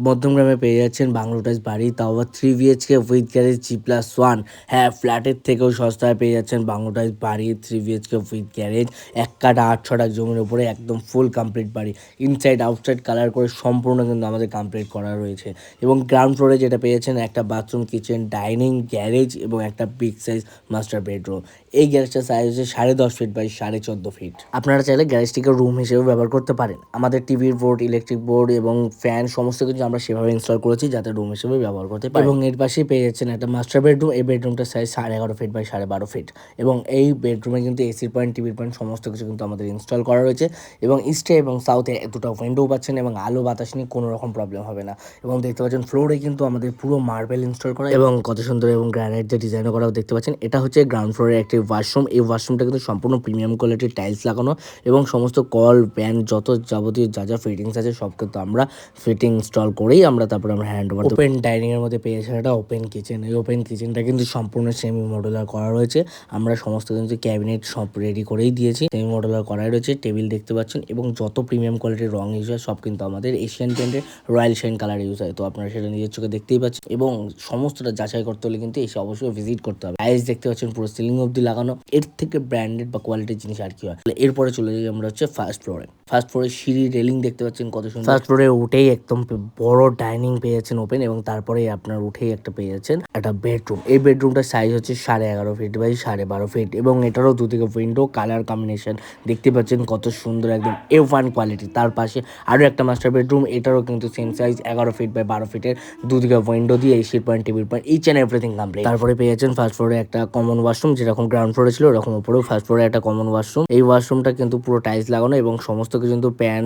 মধ্যমগ্রামে পেয়ে যাচ্ছেন bungalow tiles বাড়ি, তাও আবার 3 বিএইচকে উইথ গ্যারেজ G+1। হ্যাঁ, ফ্ল্যাটের থেকেও সস্তায় পেয়ে যাচ্ছেন বাংলো টাইলস বাড়ি 3 বিএইচকে উইথ গ্যারেজ। ১ কাঠা ৮ ছটাক জমির উপরে একদম ফুল কমপ্লিট বাড়ি। ইনসাইড আউটসাইড কালার করে সম্পূর্ণ কিন্তু আমাদের কমপ্লিট করা রয়েছে। এবং গ্রাউন্ড ফ্লোরে যেটা পেয়েছেন একটা বাথরুম, কিচেন, ডাইনিং, গ্যারেজ এবং একটা বিগ সাইজ মাস্টার বেডরুম। এই গ্যারেজটার সাইজ হচ্ছে 10.5 ফিট বাই 14.5 ফিট। আপনারা চাইলে গ্যারেজটিকে রুম হিসেবে ব্যবহার করতে পারেন। আমাদের টিভির বোর্ড, ইলেকট্রিক বোর্ড এবং ফ্যান সমস্ত কিছু আমরা সেভাবে ইনস্টল করেছি যাতে রুম হিসেবে ব্যবহার করতে পারি। এবং এর পাশেই পেয়ে যাচ্ছেন একটা মাস্টার বেডরুম। এই বেডরুমটার সাইজ 11.5 ফিট বাই 12.5 ফিট। এবং এই বেডরুমে কিন্তু এসির পয়েন্ট, টিভির পয়েন্ট সমস্ত কিছু কিন্তু আমাদের ইনস্টল করা রয়েছে। এবং ইস্টে এবং সাউথে দুটো উইন্ডো পাচ্ছেন এবং আলো বাতাস নিয়ে কোনো রকম প্রবলেম হবে না। এবং দেখতে পাচ্ছেন ফ্লোরে কিন্তু আমাদের পুরো মার্বেল ইনস্টল করা এবং কত সুন্দর এবং গ্রানাইট দিয়ে ডিজাইন করাও দেখতে পাচ্ছেন। এটা হচ্ছে গ্রাউন্ড ফ্লোরের একটি ওয়াশরুম। এই ওয়াশরুমটা কিন্তু সম্পূর্ণ প্রিমিয়াম কোয়ালিটির টাইলস লাগানো এবং সমস্ত কল, প্যান যত যাবতীয় যা ফিটিংস আছে সব কিন্তু আমরা ফিটিং ইনস্টল করেই আমরা হ্যান্ড ওভার। ওপেন ডাইনিং এর মধ্যে পেয়েছেন একটা ওপেন কিচেন। এই ওপেন কিচেনটা কিন্তু সম্পূর্ণ সেমি মডুলার করা রয়েছে। আমরা সমস্ত কিন্তু ক্যাবিনেট সব রেডি করেই দিয়েছি। সেমি মডুলার করাই রয়েছে। টেবিল দেখতে পাচ্ছেন এবং যত প্রিমিয়াম কোয়ালিটির রং ইউজ হয় সব কিন্তু আমাদের এশিয়ান পেইন্টের রয়্যাল শাইন কালার ইউজ হয়। তো আপনারা সেটা নিজের চোখে দেখতেই পাচ্ছেন এবং সমস্তটা যাচাই করতে হলে কিন্তু এসে অবশ্যই ভিজিট করতে হবে। টাইলস দেখতে পাচ্ছেন পুরো সিলিং অবধি লাগানো। এর থেকে ব্র্যান্ডেড বা কোয়ালিটির জিনিস আর কি হয়। এরপরে চলে যাই আমরা হচ্ছে ফার্স্ট ফ্লোরে। ফার্স্ট ফ্লোরে সিঁড়ি রেলিং দেখতে পাচ্ছেন কত সুন্দর। ফার্স্ট ফ্লোরে উঠেই একদম বড় ডাইনিং পেয়ে যাচ্ছেন ওপেন এবং তারপরে আপনার উঠেই একটা পেয়ে যাচ্ছেন একটা বেডরুম। এই বেডরুমটার সাইজ হচ্ছে 11.5 ফিট বাই 12.5 ফিট এবং এটারও দুদিকে উইন্ডো, কালার কম্বিনেশন দেখতে পাচ্ছেন কত সুন্দর একদম A1 কোয়ালিটি। তার পাশে আরও একটা মাস্টার বেডরুম, এটারও কিন্তু সেম সাইজ 11 ফিট বাই 12 ফিটের, দুদিকে উইন্ডো দিয়ে এসির পয়েন্ট, টিভির point, each and everything complete. তারপরে পেয়ে যাচ্ছেন ফার্স্ট ফ্লোরে একটা কমন ওয়াশরুম, যেরকম গ্রাউন্ড ফ্লোরে ছিল ওরকম উপরেও ফার্স্ট ফ্লোরে একটা কমন ওয়াশরুম। এই ওয়াশরুমটা কিন্তু পুরো টাইলস লাগানো এবং সমস্ত কিছু কিন্তু প্যান,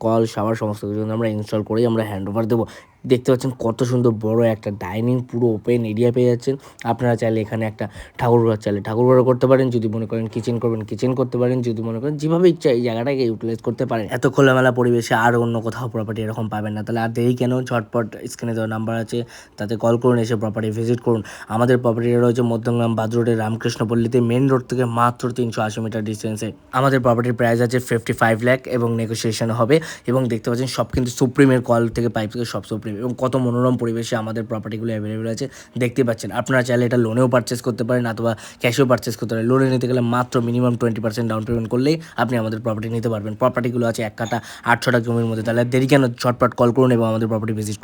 কল, শাওয়ার সমস্ত কিছু কিন্তু আমরা ইনস্টল করেই আমরা হ্যান্ড ওভার দেবো। দেখতে পাচ্ছেন কত সুন্দর বড় একটা ডাইনিং, পুরো ওপেন এরিয়া পেয়ে যাচ্ছেন। আপনারা চাইলে এখানে একটা ঠাকুরঘর চাইলে ঠাকুরঘরও করতে পারেন, যদি মনে করেন কিচেন করবেন কিচেন করতে পারেন, যদি মনে করেন যেভাবে ইচ্ছা এই জায়গাটাকে ইউটিলাইজ করতে পারেন। এত খোলামেলা পরিবেশে আর অন্য কোথাও প্রপার্টি এরকম পাবেন না। তাহলে আর দেরি কেন, ঝটপট স্ক্রিনে দেওয়া নাম্বার আছে তাতে কল করুন, এসে প্রপার্টি ভিজিট করুন। আমাদের প্রপার্টিটা রয়েছে মধ্যমগ্রাম বাদ রোডের রামকৃষ্ণপল্লীতে, মেন রোড থেকে মাত্র 380 মিটার ডিস্টেন্সে। আমাদের প্রপার্টির প্রাইস আছে 55 লাখ এবং নেগোসিয়েশন হবে। এবং দেখতে পাচ্ছেন সব কিন্তু সুপ্রিমের কল থেকে পাইপ থেকে সব সুপ্রিম এবং কত মনোরম পরিবেশে আমাদের প্রপার্টিগুলো অ্যাভেলেবেল আছে দেখতে পাচ্ছেন। আপনারা চাইলে এটা লোনেও পারচেস করতে পারেন অথবা ক্যাশেও পারচেস করতে পারেন। লোনে নিতে গেলে মাত্র মিনিমাম 20% ডাউন পেমেন্ট করলেই আপনি আমাদের প্রপার্টি নিতে পারবেন। প্রপার্টিগুলো আছে 1 কাঠা 8 ছটাক জমির মধ্যে। তাহলে দেরি কেন, ঝটপট কল করুন এবং আমাদের প্রপার্টি ভিজিট করুন।